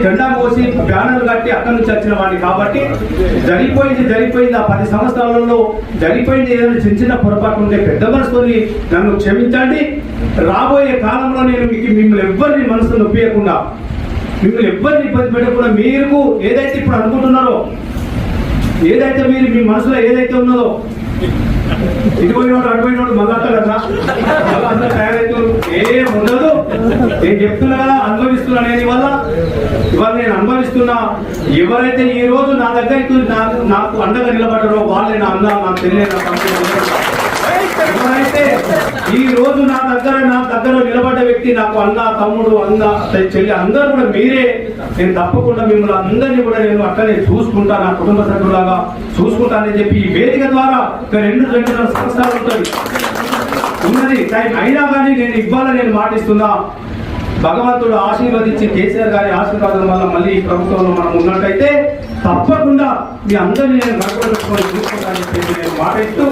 జెండా కోసి బ్యానర్లు కట్టి అక్కడి నుంచి వచ్చిన వాడిని కాబట్టి జరిగిపోయింది ఆ 10 సంవత్సరాలలో జరిగిపోయింది. ఏదైనా చిన్న చిన్న పొరపాటు ఉంటే పెద్ద మనసుని నన్ను క్షమించండి. రాబోయే కాలంలో నేను మిమ్మల్ని ఎవ్వరిని మనసు నొప్పియకుండా, మిమ్మల్ని ఎవ్వరిని ఇబ్బంది పెట్టకుండా, మీరు ఏదైతే ఇప్పుడు అనుకుంటున్నారో, ఏదైతే మీరు మీ మనసులో ఏదైతే ఉన్నదో, ఇటుపోయినోడు అటుపోయినోడు మళ్ళా కదా మళ్ళా అందరూ తయారవుతారు, ఏం ఉండదు. నేను చెప్తున్నా కదా, అనుభవిస్తున్నా. నేను ఇవాళ నేను అనుభవిస్తున్నా. ఎవరైతే ఈ రోజు నా దగ్గరికి నాకు అండగా నిలబడ్డారో వాళ్ళే నా అన్న, నాకు తెలియదు. ఎవరైతే ఈ రోజు నా దగ్గర నిలబడ్డ వ్యక్తి, నాకు అన్న, తమ్ముడు, అన్న, చెల్లి అందరూ కూడా మీరే. నేను తప్పకుండా మిమ్మల్ని అందరినీ కూడా నేను అక్కడే చూసుకుంటా, నా కుటుంబ సభ్యులాగా చూసుకుంటానని చెప్పి ఈ వేదిక ద్వారా 2 సంవత్సరాలు ఉన్నది టైం అయినా కానీ నేను ఇవ్వాలని నేను మాటిస్తున్నా. భగవంతుడు ఆశీర్వదించి కేసీఆర్ గారి ఆశీర్వాదం వల్ల మళ్ళీ ఈ ప్రభుత్వంలో మనం ఉన్నట్టయితే తప్పకుండా మీ అందరినీ నేను నడపబెట్టుకొని చూసుకుంటానని చెప్పి నేను మాటిస్తూ